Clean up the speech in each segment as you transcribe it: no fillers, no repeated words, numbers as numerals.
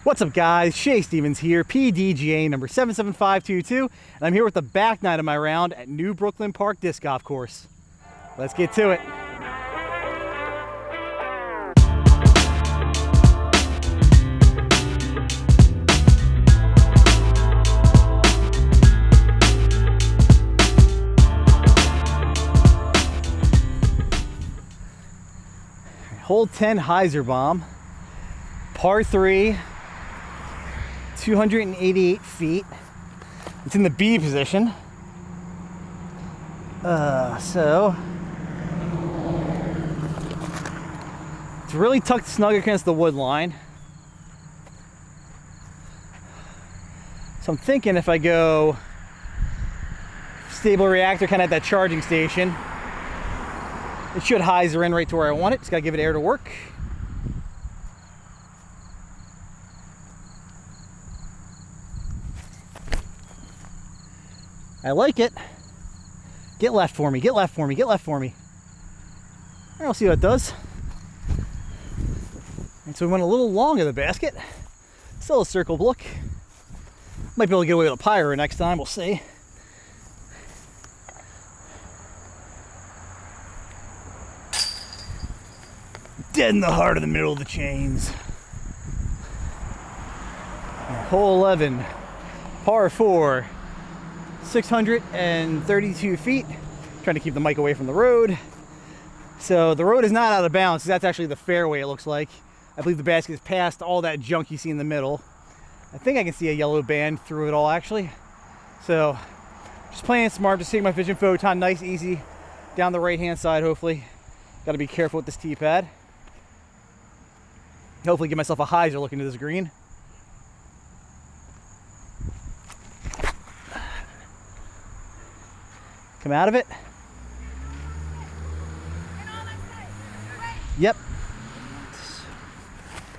What's up guys, Shay Stevens here, PDGA number 77522, and I'm here with the back nine of my round at New Brooklyn Park Disc Golf Course. Let's get to it. Hole 10 hyzer bomb, par 3. 288 feet. It's in the B position. So it's really tucked snug against the wood line. So I'm thinking if I go stable reactor kind of at that charging station, it should hyzer in right to where I want it. Just gotta give it air to work. I like it. Get left for me, get left for me, get left for me. All right, we'll see what it does. And so we went a little long of the basket. Still a circled look. Might be able to get away with a pyro next time, we'll see. Dead in the heart of the middle of the chains. Hole 11, par 4. 632 feet. Trying to keep the mic away from the road. So the road is not out of bounds. That's actually the fairway, it looks like. I believe the basket is past all that junk you see in the middle. I think I can see a yellow band through it all, actually. So just playing smart, just taking my vision photon nice, easy down the right-hand side, hopefully. Got to be careful with this tee pad. Hopefully give myself a hyzer looking to this green. Come out of it. Yep.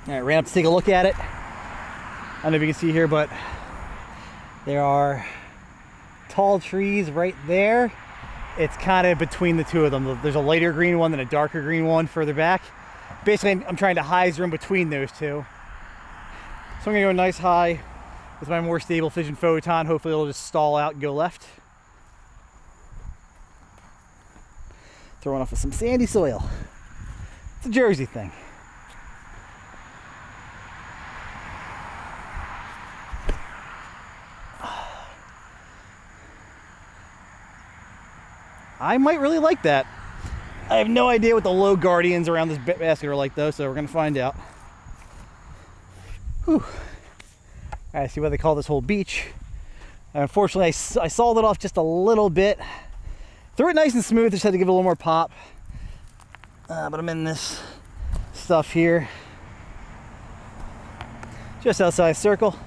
All right, ran up to take a look at it. I don't know if you can see here, but there are tall trees right there. It's kind of between the two of them. There's a lighter green one and a darker green one further back. Basically, I'm trying to hyzer in between those two. So I'm gonna go nice high with my more stable vision photon. Hopefully it'll just stall out and go left. Throwing off with some sandy soil. It's a Jersey thing. I might really like that. I have no idea what the low guardians around this basket are like though, so we're gonna find out. Whew. I see why they call this hole beach. Unfortunately, I sawed it off just a little bit. Threw it nice and smooth, just had to give it a little more pop. But I'm in this stuff here. Just outside circle.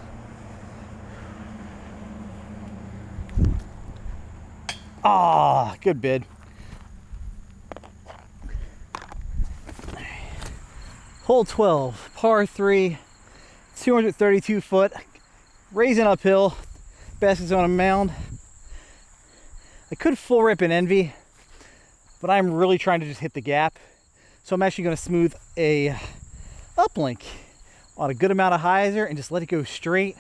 Ah, good bid. Hole 12, par 3, 232 foot, raising uphill, basket's on a mound. I could full rip and envy, but I'm really trying to just hit the gap. So I'm actually going to smooth a uplink on a good amount of hyzer and just let it go straight.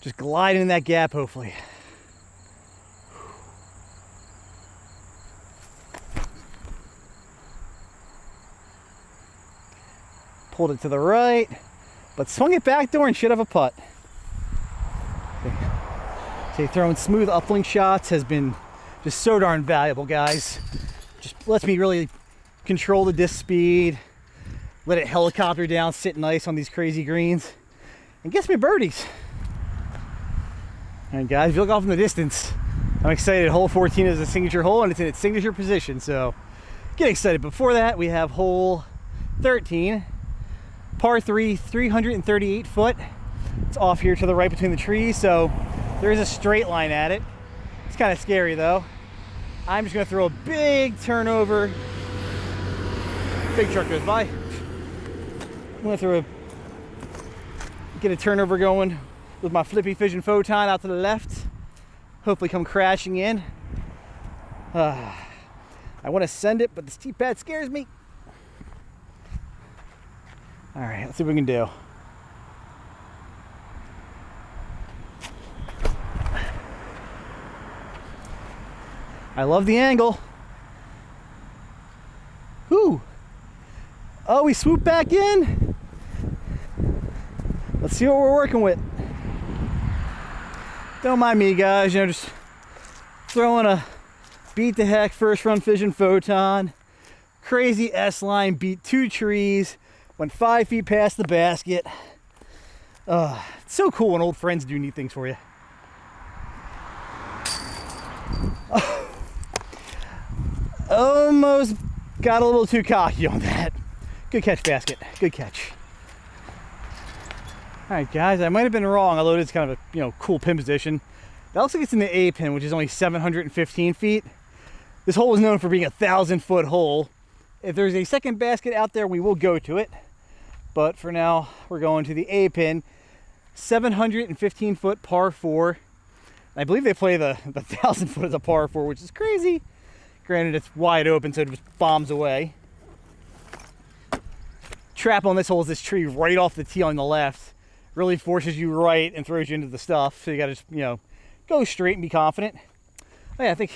Just glide in that gap, hopefully. Pulled it to the right, but swung it back door and should have a putt. Okay, throwing smooth uplink shots has been just so darn valuable, guys. Just lets me really control the disc speed, let it helicopter down, sit nice on these crazy greens, and gets me birdies. All right, guys, if you look off in the distance, I'm excited. Hole 14 is a signature hole, and it's in its signature position, so get excited. Before that, we have hole 13, par 3, 338 foot. It's off here to the right between the trees, so there is a straight line at it. It's kind of scary though. I'm just gonna throw a big turnover. Big truck goes by. I'm gonna get a turnover going with my flippy vision photon out to the left. Hopefully come crashing in. I want to send it, but this tee pad scares me. All right, let's see what we can do. I love the angle. Whew. Oh, we swoop back in. Let's see what we're working with. Don't mind me, guys. You know, just throwing a beat the heck first run fission photon. Crazy S-line, beat 2 trees, went 5 feet past the basket. It's so cool when old friends do neat things for you. Almost got a little too cocky on that. Good catch, basket. Good catch. All right, guys, I might have been wrong, although it is kind of a cool pin position. That looks like it's in the A pin, which is only 715 feet. This hole is known for being a 1,000-foot hole. If there's a second basket out there, we will go to it. But for now, we're going to the A pin, 715-foot par 4. I believe they play the 1,000-foot as a par 4, which is crazy. Granted, it's wide open, so it just bombs away. Trap on this hole is this tree right off the tee on the left. Really forces you right and throws you into the stuff. So you got to go straight and be confident. Oh, yeah, I think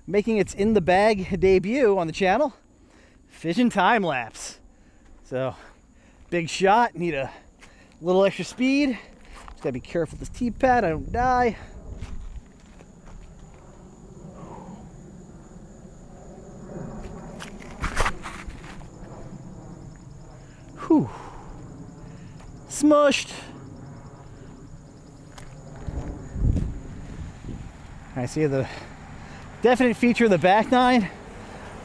making its in the bag debut on the channel, fission time lapse. So big shot, need a little extra speed. Just gotta be careful with this tee pad, I don't die. Whew. Smushed. I see the definite feature of the back nine,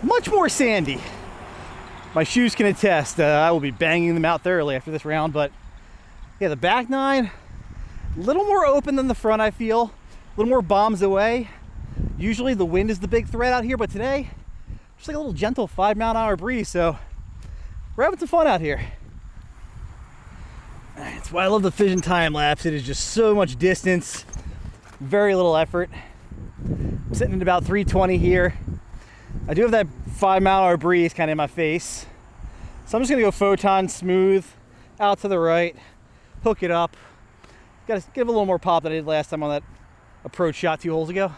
much more sandy. My shoes can attest. I will be banging them out thoroughly after this round, but yeah, the back nine, a little more open than the front, I feel. A little more bombs away. Usually the wind is the big threat out here, but today, just like a little gentle 5-mile-an-hour breeze, so we're having some fun out here. That's why I love the fission time lapse. It is just so much distance, very little effort. I'm sitting at about 320 here. I do have that 5-mile-an-hour breeze kind of in my face. So I'm just gonna go photon smooth out to the right, hook it up. Gotta give a little more pop than I did last time on that approach shot 2 holes ago.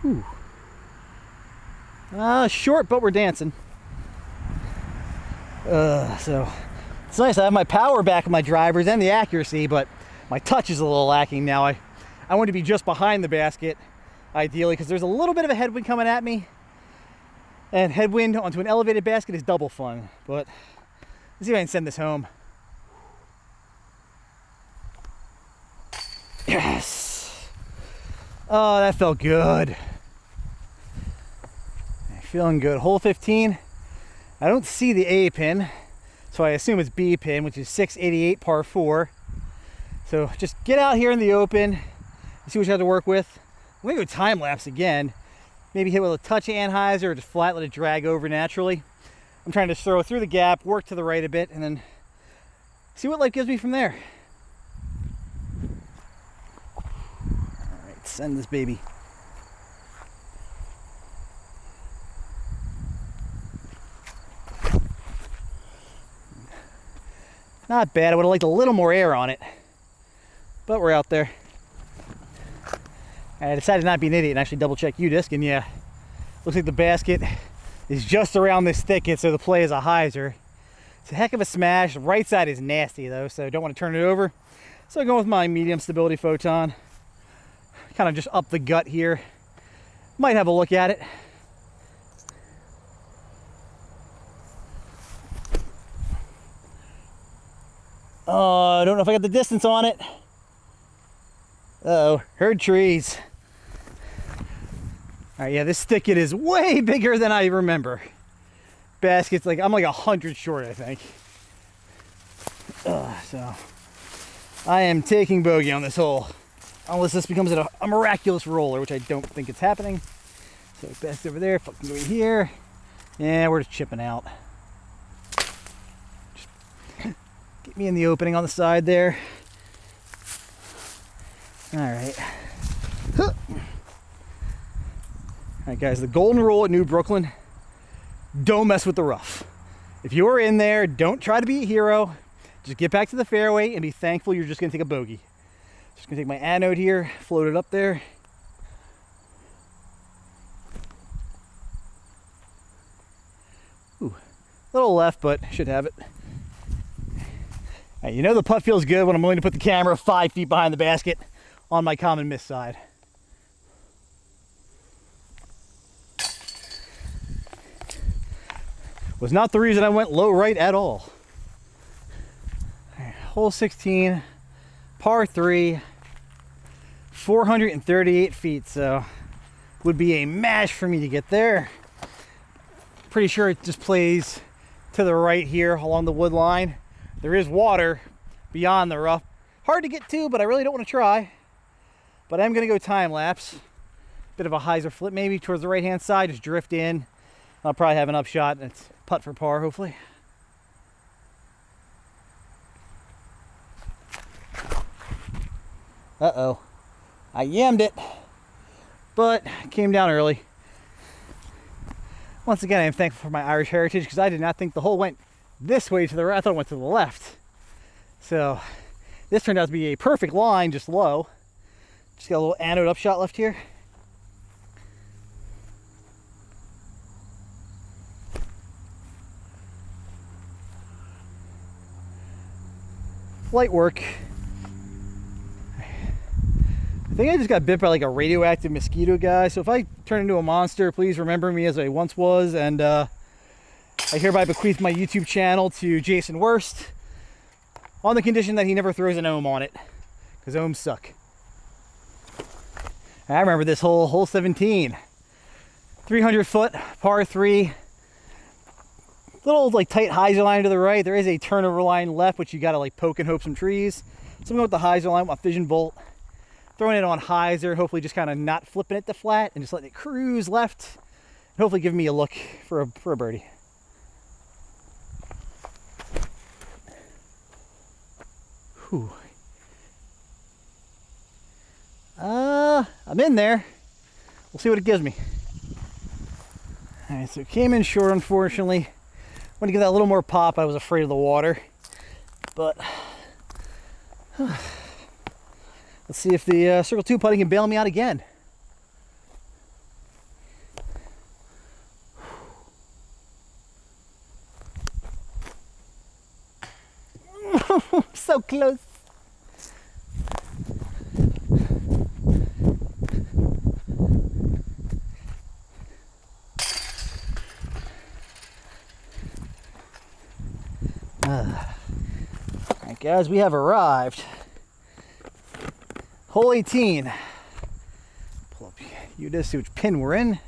Whew. Short, but we're dancing. So it's nice. I have my power back in my drivers and the accuracy, but my touch is a little lacking now. I want to be just behind the basket, ideally, because there's a little bit of a headwind coming at me. And headwind onto an elevated basket is double fun. But let's see if I can send this home. Yes. Oh, that felt good. Feeling good. Hole 15. I don't see the A pin, so I assume it's B pin, which is 688 par 4. So just get out here in the open and see what you have to work with. I'm gonna go time lapse again. Maybe hit with a touch of anhyzer or just flat let it drag over naturally. I'm trying to throw through the gap, work to the right a bit, and then see what life gives me from there. All right, send this baby. Not bad. I would have liked a little more air on it, but we're out there. I decided not to be an idiot and actually double check U-disc, and yeah, looks like the basket is just around this thicket, so the play is a hyzer. It's a heck of a smash. The right side is nasty though, so don't want to turn it over. So I'm going with my medium stability photon. Kind of just up the gut here. Might have a look at it. Oh, I don't know if I got the distance on it. Uh-oh, heard trees. All right, yeah, this thicket is way bigger than I remember. Basket's like, I'm like 100 short, I think. So I am taking bogey on this hole. Unless this becomes a miraculous roller, which I don't think it's happening. So best over there, fucking going here. Yeah, we're just chipping out. Get me in the opening on the side there. All right. All right, guys, the golden rule at New Brooklyn, don't mess with the rough. If you're in there, don't try to be a hero. Just get back to the fairway and be thankful you're just gonna take a bogey. Just gonna take my anode here, float it up there. Ooh, a little left, but should have it. You know the putt feels good when I'm willing to put the camera 5 feet behind the basket on my common miss side. Was not the reason I went low right at all. Right, hole 16, par 3, 438 feet, so would be a mash for me to get there. Pretty sure it just plays to the right here along the wood line. There is water beyond the rough. Hard to get to, but I really don't want to try. But I'm going to go time lapse. Bit of a hyzer flip maybe towards the right hand side, just drift in. I'll probably have an upshot and it's putt for par hopefully. Uh-oh. I yammed it, but came down early. Once again, I am thankful for my Irish heritage because I did not think the hole went this way to the right. I thought it went to the left. So this turned out to be a perfect line, just low. Just got a little anode upshot left here. Light work. I think I just got bit by like a radioactive mosquito, guys. So if I turn into a monster, please remember me as I once was. And I hereby bequeath my YouTube channel to Jason Worst on the condition that he never throws an ohm on it, because ohms suck. I remember this hole 17. 300 foot, par 3. Little like tight hyzer line to the right. There is a turnover line left, which you gotta like poke and hope some trees. So I'm going with the hyzer line with my fission bolt. Throwing it on hyzer, hopefully just kind of not flipping it to flat and just letting it cruise left. And hopefully giving me a look for a birdie. Whew. I'm in there. We'll see what it gives me. All right, so it came in short, unfortunately. I want to give that a little more pop. I was afraid of the water, but let's see if the circle 2 putting can bail me out again. So close. Alright guys, we have arrived. Hole 18. Pull up you to see which pin we're in.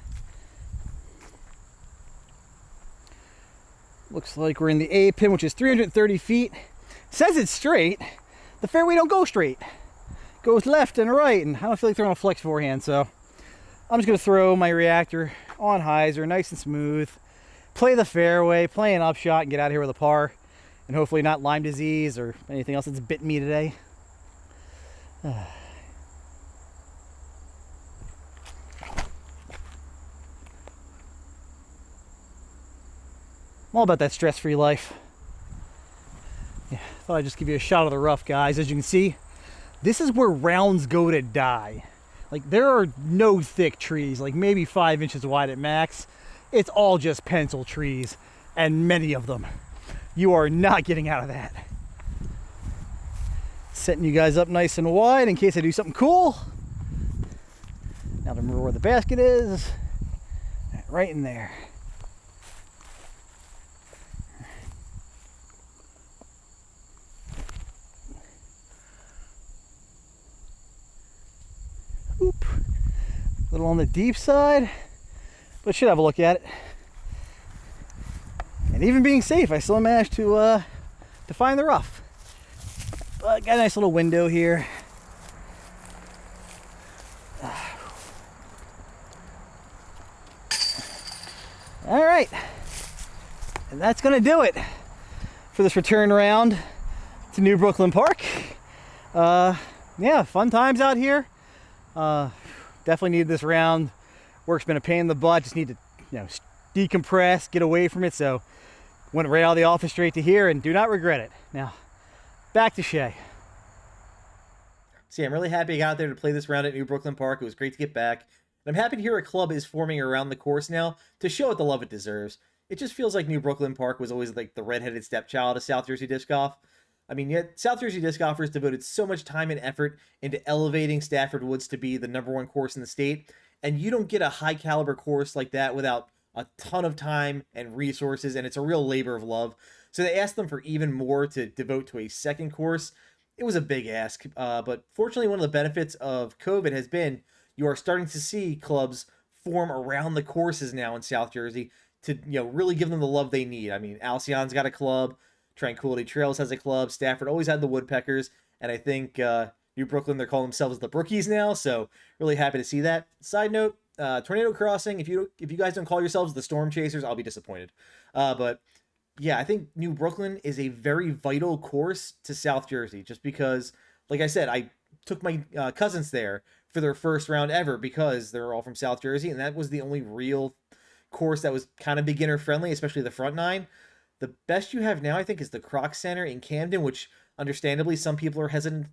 Looks like we're in the A pin, which is 330 feet. Says it's straight. The fairway don't go straight. Goes left and right, and I don't feel like throwing a flex forehand, so I'm just gonna throw my reactor on hyzer, nice and smooth. Play the fairway, play an upshot, and get out of here with a par. And hopefully not Lyme disease or anything else that's bitten me today. I'm all about that stress-free life. Yeah, thought I'd just give you a shot of the rough, guys. As you can see, this is where rounds go to die. Like, there are no thick trees, like maybe 5 inches wide at max. It's all just pencil trees, and many of them. You are not getting out of that. Setting you guys up nice and wide in case I do something cool. Now to remember where the basket is. Right in there. Oop. A little on the deep side, but should have a look at it. And even being safe, I still managed to find the rough. But got a nice little window here. All right, and that's gonna do it for this return round to New Brooklyn Park. Yeah, fun times out here. Definitely needed this round. Work's been a pain in the butt. Just need to, decompress, get away from it. So went right out of the office straight to here and do not regret it. Now, back to Shay. So yeah, I'm really happy I got out there to play this round at New Brooklyn Park. It was great to get back. And I'm happy to hear a club is forming around the course now to show it the love it deserves. It just feels like New Brooklyn Park was always like the redheaded stepchild of South Jersey disc golf. I mean, yet South Jersey disc golfers devoted so much time and effort into elevating Stafford Woods to be the #1 course in the state, and you don't get a high caliber course like that without a ton of time and resources, and it's a real labor of love. So they asked them for even more to devote to a second course. It was a big ask, but fortunately, one of the benefits of COVID has been you are starting to see clubs form around the courses now in South Jersey to really give them the love they need. I mean, Alcyon's got a club, Tranquility Trails has a club, Stafford always had the Woodpeckers, and I think New Brooklyn, they're calling themselves the Brookies now, so really happy to see that. Side note, Tornado Crossing, if you guys don't call yourselves the Storm Chasers, I'll be disappointed. But yeah, I think New Brooklyn is a very vital course to South Jersey, just because, like I said, I took my cousins there for their first round ever because they're all from South Jersey, and that was the only real course that was kind of beginner friendly, especially the front nine. The best you have now, I think, is the Croc Center in Camden, which understandably some people are hesitant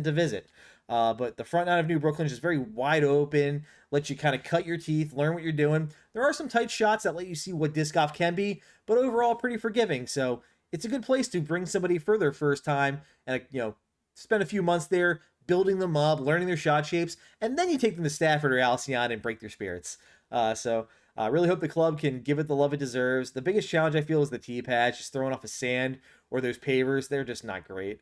to visit. But the front nine of New Brooklyn is just very wide open, lets you kind of cut your teeth, learn what you're doing. There are some tight shots that let you see what disc golf can be, but overall pretty forgiving. So it's a good place to bring somebody for their first time and spend a few months there building them up, learning their shot shapes, and then you take them to Stafford or Alcyon and break their spirits. So I really hope the club can give it the love it deserves. The biggest challenge I feel is the tee pads, just throwing off a sand or those pavers. They're just not great.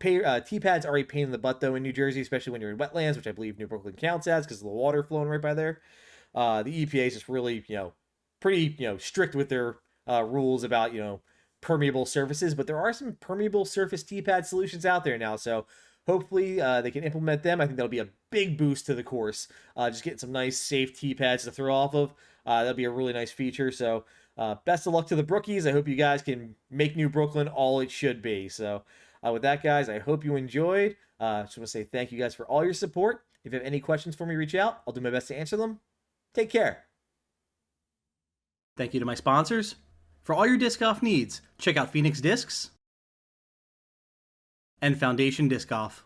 Tee pads are a pain in the butt, though, in New Jersey, especially when you're in wetlands, which I believe New Brooklyn counts as because of the water flowing right by there. The EPA is just really, pretty, strict with their rules about, permeable surfaces, but there are some permeable surface tee pad solutions out there now, so hopefully they can implement them. I think that'll be a big boost to the course. Just getting some nice, safe tee pads to throw off of. That'll be a really nice feature. So best of luck to the Brookies. I hope you guys can make New Brooklyn all it should be. So with that, guys, I hope you enjoyed. Just want to say thank you guys for all your support. If you have any questions for me, reach out. I'll do my best to answer them. Take care. Thank you to my sponsors. For all your disc golf needs, check out Phoenix Discs and Foundation Disc Golf.